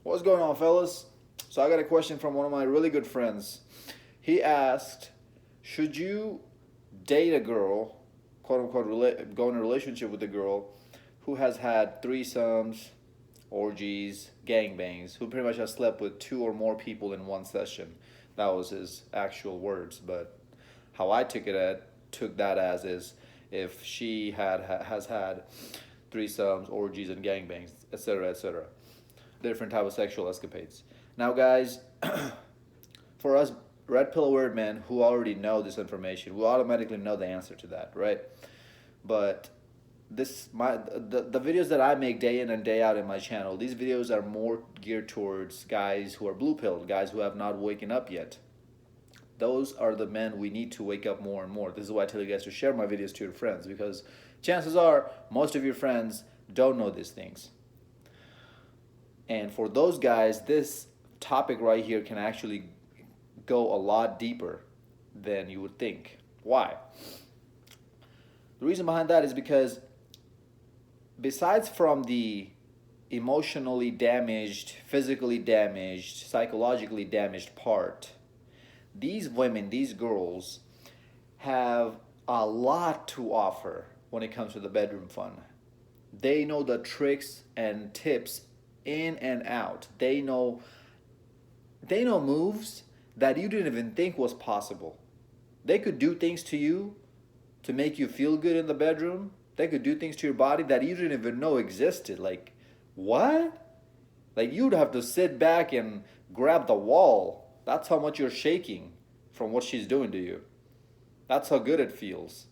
What's going on, fellas? So I got a question from one of my really good friends. He asked, should you date a girl, quote unquote, go in a relationship with a girl who has had threesomes, orgies, gangbangs, who pretty much has slept with two or more people in one session? That was his actual words, but how I took that as is if she has had threesomes, orgies, and gangbangs, etc., etc. Different type of sexual escapades. Now, guys, for us red pill weird men who already know this information, we automatically know the answer to that, right? But the videos that I make day in and day out in my channel, these videos are more geared towards guys who are blue pilled, guys who have not waken up yet. Those are the men we need to wake up more and more. This is why I tell you guys to share my videos to your friends, because chances are most of your friends don't know these things. And for those guys, this topic right here can actually go a lot deeper than you would think. Why? The reason behind that is because besides from the emotionally damaged, physically damaged, psychologically damaged part, these women, these girls, have a lot to offer when it comes to the bedroom fun. They know the tricks and tips in and out. They know moves that you didn't even think was possible. They could do things to you to make you feel good in the bedroom. They could do things to your body that you didn't even know existed. Like, what? Like, you'd have to sit back and grab the wall. That's how much you're shaking from what she's doing to you. That's how good it feels.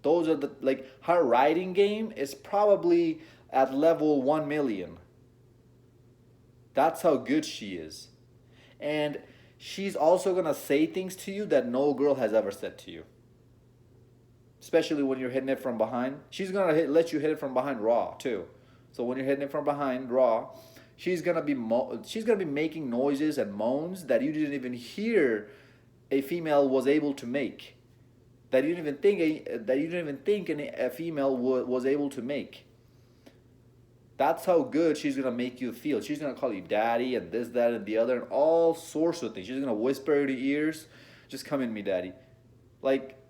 Those are the, like, her riding game is probably at level 1 million. That's how good she is. And she's also gonna say things to you that no girl has ever said to you. Especially when you're hitting it from behind. She's gonna let you hit it from behind raw too. So when you're hitting it from behind raw, she's gonna be making noises and moans that you didn't even hear a female was able to make. That you didn't even think a female was able to make. That's how good she's gonna make you feel. She's gonna call you daddy and this, that, and the other, and all sorts of things. She's gonna whisper in your ears, just come in me, daddy. Like,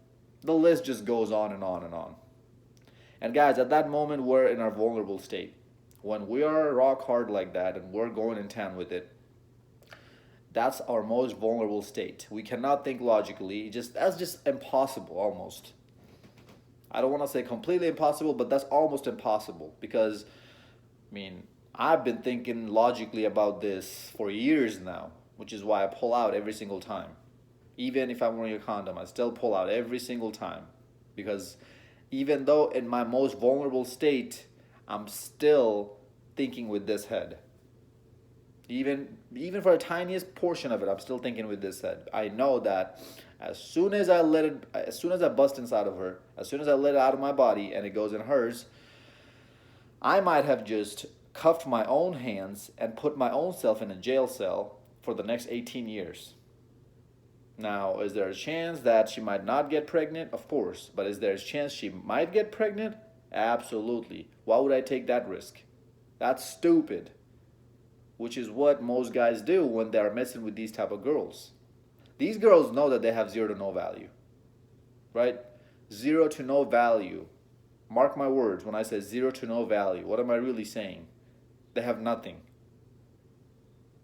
the list just goes on and on and on. And guys, at that moment, we're in our vulnerable state. When we are rock hard like that and we're going in town with it, that's our most vulnerable state. We cannot think logically. That's just impossible almost. I don't want to say completely impossible, but that's almost impossible because I mean, I've been thinking logically about this for years now, which is why I pull out every single time. Even if I'm wearing a condom, I still pull out every single time. Because even though in my most vulnerable state, I'm still thinking with this head. Even for the tiniest portion of it, I'm still thinking with this head. I know that as soon as I bust inside of her, as soon as I let it out of my body and it goes in hers, I might have just cuffed my own hands and put my own self in a jail cell for the next 18 years. Now, is there a chance that she might not get pregnant? Of course. But is there a chance she might get pregnant? Absolutely. Why would I take that risk? That's stupid. Which is what most guys do when they're messing with these type of girls. These girls know that they have zero to no value. Right? Zero to no value. Mark my words when I say zero to no value. What am I really saying? They have nothing.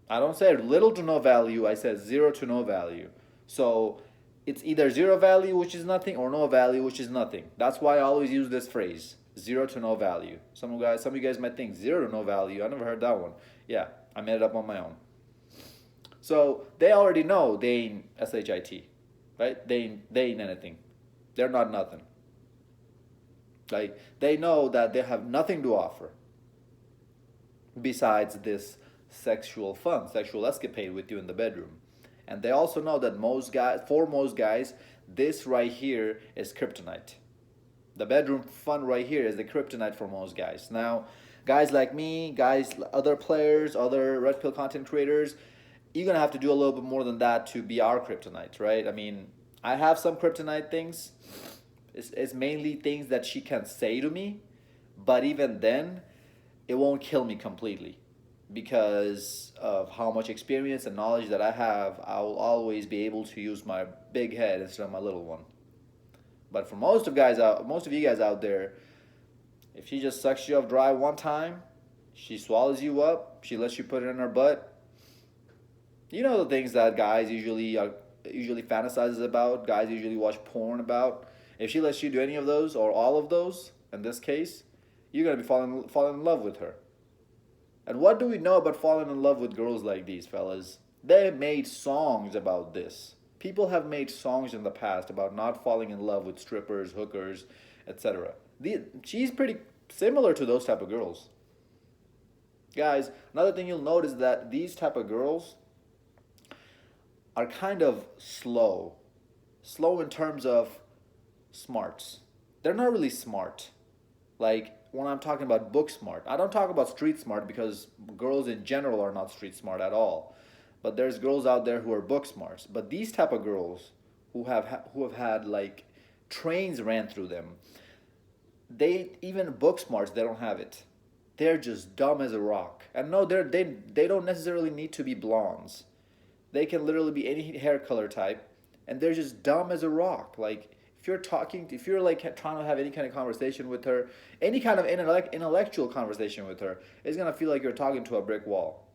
I don't say little to no value, I said zero to no value. So it's either zero value, which is nothing, or no value, which is nothing. That's why I always use this phrase, zero to no value. Some of you guys might think zero to no value. I never heard that one. Yeah, I made it up on my own. So they already know they ain't shit, right? They ain't anything. They're not nothing. Like, they know that they have nothing to offer besides this sexual fun, sexual escapade with you in the bedroom. And they also know that for most guys, this right here is kryptonite. The bedroom fun right here is the kryptonite for most guys. Now, guys like me, other players, other red pill content creators, you're gonna have to do a little bit more than that to be our kryptonite, right? I mean, I have some kryptonite things. It's mainly things that she can say to me, but even then, it won't kill me completely. because of how much experience and knowledge that I have, I will always be able to use my big head instead of my little one. But for most of you guys out there, if she just sucks you off dry one time, she swallows you up, she lets you put it in her butt. You know the things that guys usually fantasizes about. Guys usually watch porn about. If she lets you do any of those or all of those, in this case, you're gonna be falling in love with her. And what do we know about falling in love with girls like these, fellas? They made songs about this. People have made songs in the past about not falling in love with strippers, hookers, etc. She's pretty similar to those type of girls. Guys, another thing you'll notice is that these type of girls are kind of slow. Slow in terms of smarts. They're not really smart. Like when I'm talking about book smart, I don't talk about street smart because girls in general are not street smart at all. But there's girls out there who are book smarts. But these type of girls who have had like trains ran through them, they even book smarts they don't have it. They're just dumb as a rock. And no, they don't necessarily need to be blondes. They can literally be any hair color type, and they're just dumb as a rock. Like if you're like trying to have any kind of conversation with her, any kind of intellectual conversation with her, it's gonna feel like you're talking to a brick wall.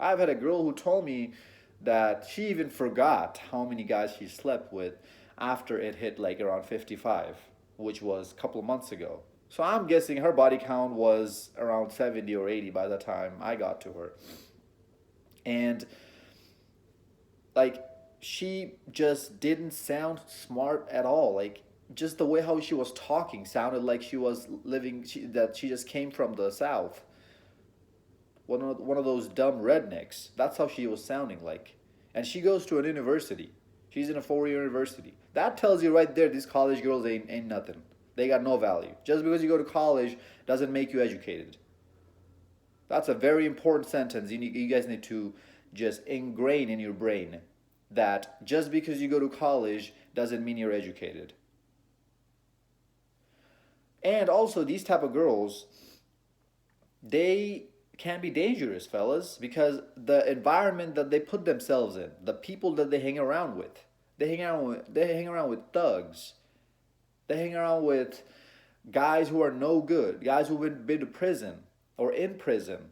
I've had a girl who told me that she even forgot how many guys she slept with after it hit like around 55, which was a couple of months ago. So I'm guessing her body count was around 70 or 80 by the time I got to her. And like she just didn't sound smart at all. Like just the way how she was talking sounded like she was that she just came from the south. One of those dumb rednecks. That's how she was sounding like. And she goes to an university. She's in a 4-year university. That tells you right there these college girls ain't nothing. They got no value. Just because you go to college doesn't make you educated. That's a very important sentence. You guys need to just ingrain in your brain that just because you go to college doesn't mean you're educated. And also these type of girls, they can be dangerous, fellas, because the environment that they put themselves in, the people that they hang around with, they hang around with thugs. They hang around with guys who are no good, guys who've been to prison or in prison.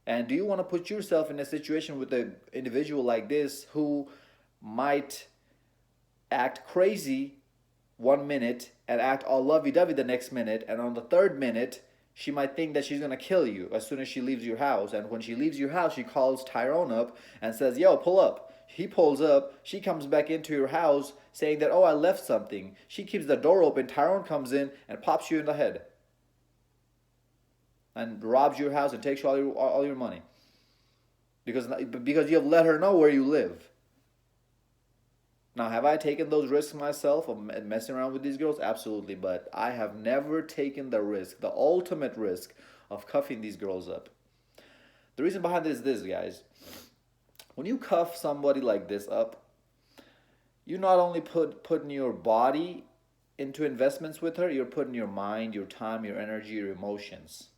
And do you want to put yourself in a situation with an individual like this who might act crazy 1 minute and act all lovey-dovey the next minute, and on the third minute she might think that she's going to kill you as soon as she leaves your house, and when she leaves your house she calls Tyrone up and says, yo, pull up. He pulls up, she comes back into your house saying that, oh, I left something. She keeps the door open, Tyrone comes in and pops you in the head and robs your house and takes all your money because you have let her know where you live. Now, have I taken those risks myself of messing around with these girls? Absolutely, but I have never taken the risk, the ultimate risk of cuffing these girls up. The reason behind this is this, guys. When you cuff somebody like this up, you not only putting your body into investments with her, you're putting your mind, your time, your energy, your emotions.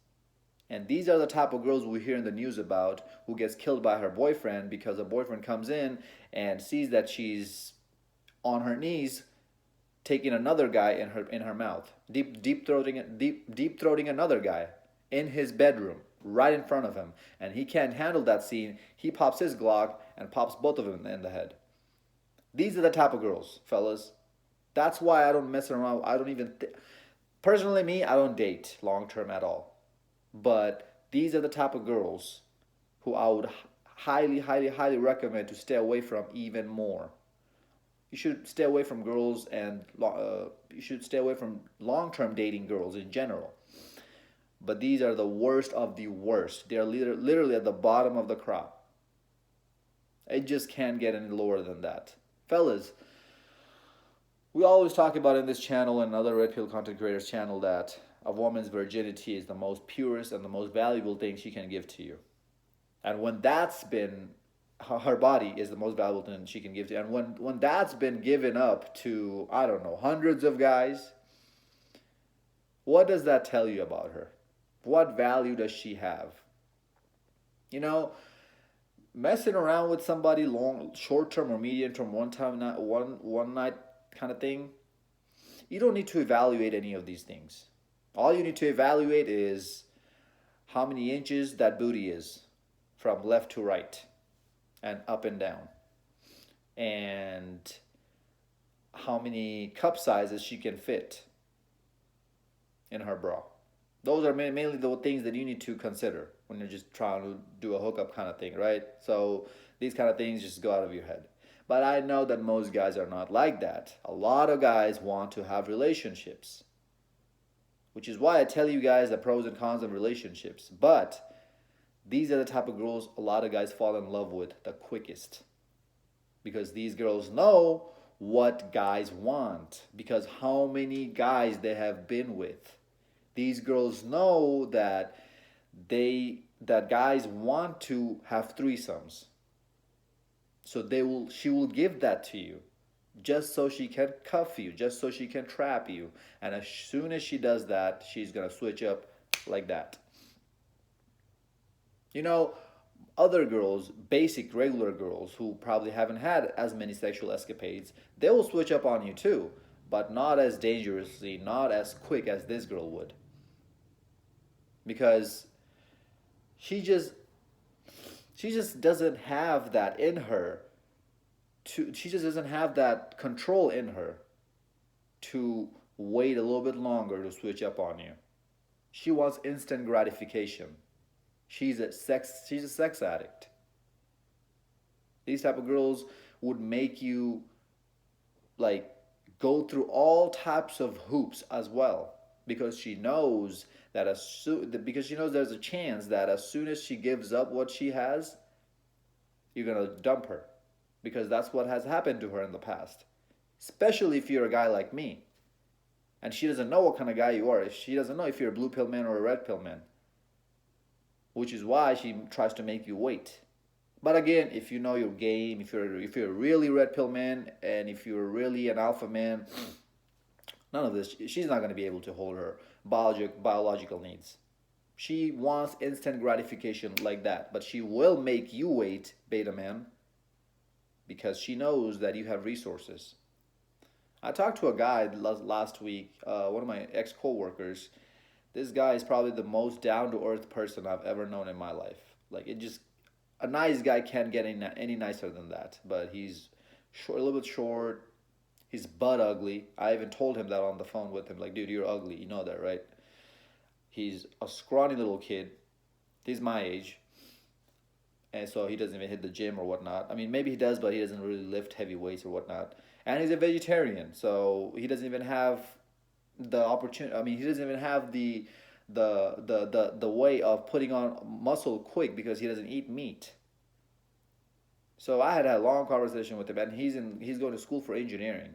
And these are the type of girls we hear in the news about who gets killed by her boyfriend because the boyfriend comes in and sees that she's on her knees taking another guy in her mouth, deep throating another guy in his bedroom right in front of him, and he can't handle that scene. He pops his Glock and pops both of them in the head. These are the type of girls, fellas. That's why I don't mess around. I don't even personally, me, I don't date long term at all. But these are the type of girls who I would highly recommend to stay away from even more. You should stay away from girls, and you should stay away from long-term dating girls in general. But these are the worst of the worst. They are literally at the bottom of the crop. It just can't get any lower than that. Fellas, we always talk about in this channel and other Red Pill content creators' channel that a woman's virginity is the most purest and the most valuable thing she can give to you. And when that's been, her body is the most valuable thing she can give to you. And when that's been given up to, I don't know, hundreds of guys, what does that tell you about her? What value does she have? You know, messing around with somebody long, short term or medium term, one night kind of thing. You don't need to evaluate any of these things. All you need to evaluate is how many inches that booty is from left to right and up and down, and how many cup sizes she can fit in her bra. Those are mainly the things that you need to consider when you're just trying to do a hookup kind of thing, right? So these kind of things just go out of your head. But I know that most guys are not like that. A lot of guys want to have relationships, which is why I tell you guys the pros and cons of relationships. But these are the type of girls a lot of guys fall in love with the quickest, because these girls know what guys want, because how many guys they have been with. These girls know that guys want to have threesomes. So she will give that to you just so she can cuff you, just so she can trap you. And as soon as she does that, she's going to switch up like that. You know, other girls, basic regular girls who probably haven't had as many sexual escapades, they will switch up on you too, but not as dangerously, not as quick as this girl would. Because she just she just doesn't have that in her she just doesn't have that control in her to wait a little bit longer to switch up on you. She wants instant gratification. She's a sex addict. These type of girls would make you like go through all types of hoops as well, because she knows because she knows there's a chance that as soon as she gives up what she has, you're going to dump her, because that's what has happened to her in the past. Especially if you're a guy like me and she doesn't know what kind of guy you are. If she doesn't know if you're a blue pill man or a red pill man, which is why she tries to make you wait. But again, if you know your game, if you're really red pill man, and if you're really an alpha man, none of this. She's not going to be able to hold her biological needs. She wants instant gratification like that, but she will make you wait, beta man, because she knows that you have resources. I talked to a guy last week, one of my ex coworkers. This guy is probably the most down to earth person I've ever known in my life. Like, it just, a nice guy can't get any nicer than that. But he's short, a little bit short. He's butt ugly. I even told him that on the phone with him. Like, dude, you're ugly. You know that, right? He's a scrawny little kid. He's my age. And so he doesn't even hit the gym or whatnot. I mean, maybe he does, but he doesn't really lift heavy weights or whatnot. And he's a vegetarian, so he doesn't even have the opportunity. I mean, he doesn't even have the way of putting on muscle quick, because he doesn't eat meat. So I had a long conversation with him, and he's going to school for engineering.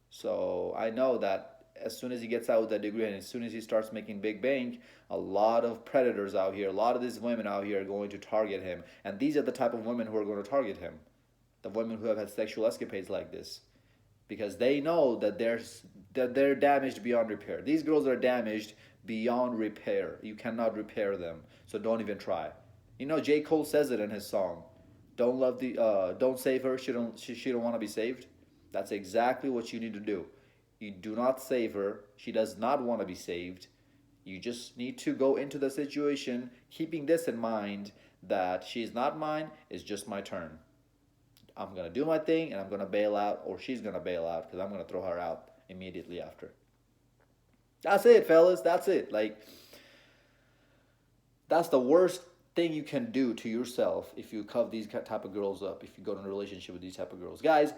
So I know that as soon as he gets out with that degree, and as soon as he starts making big bank, a lot of predators out here, a lot of these women out here are going to target him. And these are the type of women who are going to target him. The women who have had sexual escapades like this. Because they know that they're damaged beyond repair. These girls are damaged beyond repair. You cannot repair them. So don't even try. You know, J. Cole says it in his song. Don't save her. She don't want to be saved. That's exactly what you need to do. You do not save her. She does not want to be saved. You just need to go into the situation keeping this in mind, that she's not mine, it's just my turn. I'm going to do my thing and I'm going to bail out, or she's going to bail out, because I'm going to throw her out immediately after. That's it, fellas. That's it. Like, that's the worst thing you can do to yourself if you cuff these type of girls up, if you go in a relationship with these type of girls. Guys,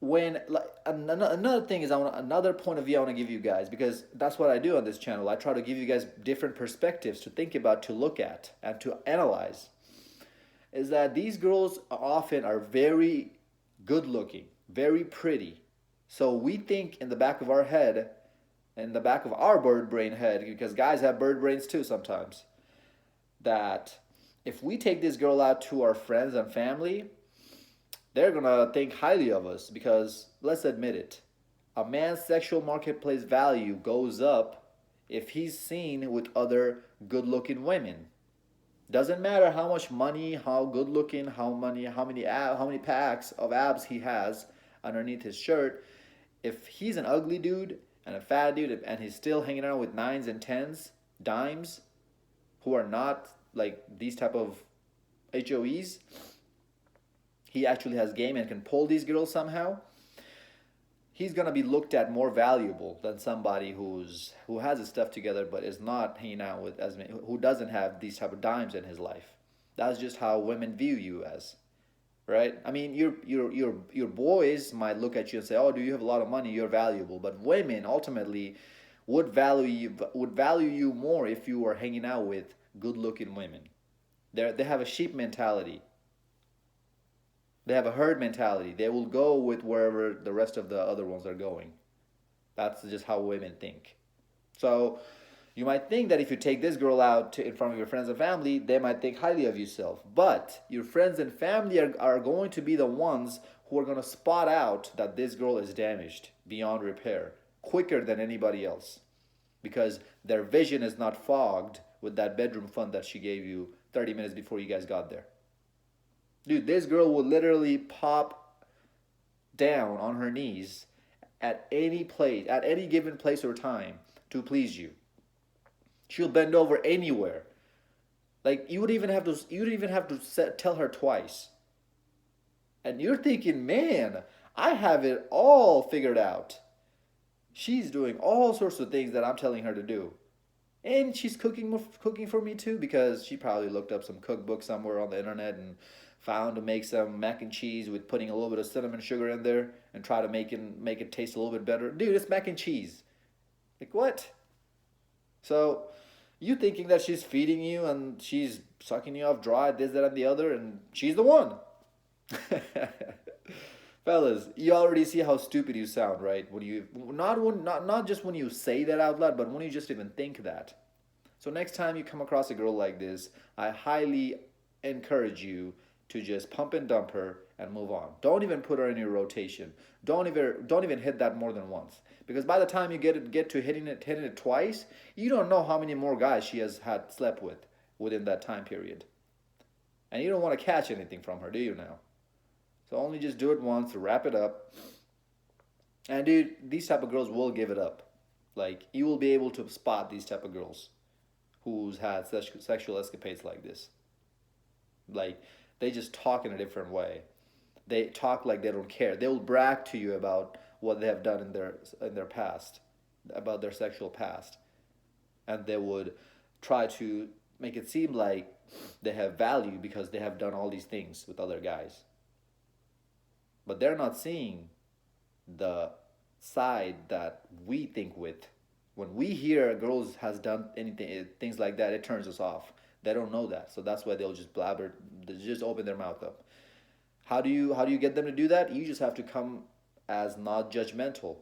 when like another thing is, another point of view I want to give you guys, because that's what I do on this channel. I try to give you guys different perspectives to think about, to look at, and to analyze. Is that these girls often are very good looking, very pretty. So we think in the back of our head, in the back of our bird brain head, because guys have bird brains too sometimes, that if we take this girl out to our friends and family, they're gonna think highly of us. Because let's admit it, a man's sexual marketplace value goes up if he's seen with other good-looking women. Doesn't matter how much money, how good looking, how many packs of abs he has underneath his shirt. If he's an ugly dude and a fat dude and he's still hanging out with nines and tens, dimes, who are not like these type of HOEs, he actually has game and can pull these girls somehow. He's gonna be looked at more valuable than somebody who has his stuff together but is not hanging out with as many, who doesn't have these type of dimes in his life. That's just how women view you as, right? I mean, your boys might look at you and say, "Oh, do you have a lot of money? You're valuable." But women ultimately would value you more if you were hanging out with good-looking women. They have a sheep mentality. They have a herd mentality. They will go with wherever the rest of the other ones are going. That's just how women think. So you might think that if you take this girl out in front of your friends and family, they might think highly of yourself. But your friends and family are going to be the ones who are going to spot out that this girl is damaged beyond repair quicker than anybody else, because their vision is not fogged with that bedroom fun that she gave you 30 minutes before you guys got there. Dude, this girl will literally pop down on her knees at any place, at any given place or time to please you. She'll bend over anywhere. Like you would even have to tell her twice. And you're thinking, man, I have it all figured out. She's doing all sorts of things that I'm telling her to do. And she's cooking for me too, because she probably looked up some cookbook somewhere on the internet and found to make some mac and cheese with putting a little bit of cinnamon sugar in there and try to make it taste a little bit better. Dude, it's mac and cheese. Like what? So you thinking that she's feeding you and she's sucking you off dry, this, that, and the other, and she's the one. Fellas, you already see how stupid you sound, right? When you not just when you say that out loud, but when you just even think that. So next time you come across a girl like this, I highly encourage you to just pump and dump her and move on. Don't even put her in your rotation. Don't even hit that more than once. Because by the time you get to hitting it twice, you don't know how many more guys she has had slept with within that time period. And you don't want to catch anything from her, do you now? So only just do it once, wrap it up. And dude, these type of girls will give it up. Like, you will be able to spot these type of girls who's had sexual escapades like this. Like, they just talk in a different way. They talk like they don't care. They will brag to you about what they have done in their past, about their sexual past. And they would try to make it seem like they have value because they have done all these things with other guys. But they're not seeing the side that we think with. When we hear a girl has done anything, things like that, it turns us off. They don't know that, so that's why they'll just blabber, they just open their mouth up. How do you get them to do that? You just have to come as not judgmental.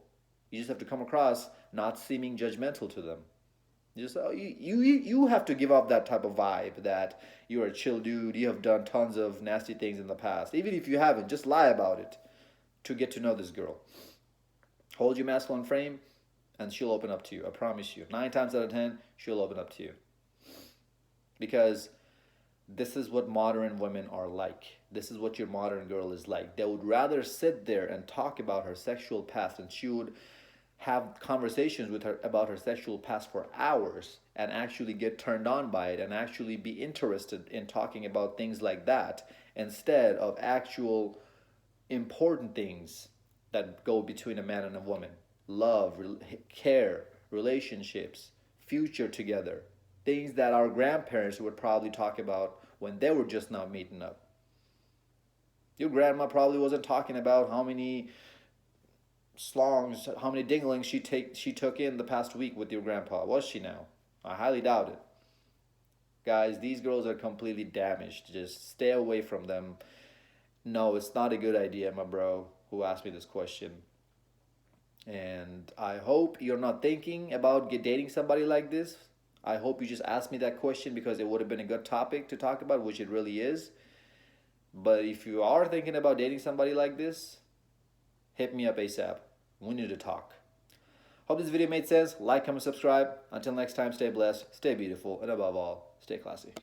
You just have to come across not seeming judgmental to them. You have to give off that type of vibe that you're a chill dude. You have done tons of nasty things in the past. Even if you haven't, just lie about it to get to know this girl. Hold your masculine frame, and she'll open up to you. I promise you. 9 times out of 10, she'll open up to you. Because this is what modern women are like. This is what your modern girl is like. They would rather sit there and talk about her sexual past, and she would have conversations with her about her sexual past for hours and actually get turned on by it and actually be interested in talking about things like that instead of actual important things that go between a man and a woman. Love, care, relationships, future together. Things that our grandparents would probably talk about when they were just now meeting up. Your grandma probably wasn't talking about how many slongs, how many dinglings she took in the past week with your grandpa. Was she now? I highly doubt it. Guys, these girls are completely damaged. Just stay away from them. No, it's not a good idea, my bro, who asked me this question. And I hope you're not thinking about dating somebody like this. I hope you just asked me that question because it would have been a good topic to talk about, which it really is. But if you are thinking about dating somebody like this, hit me up ASAP. We need to talk. Hope this video made sense. Like, comment, subscribe. Until next time, stay blessed, stay beautiful, and above all, stay classy.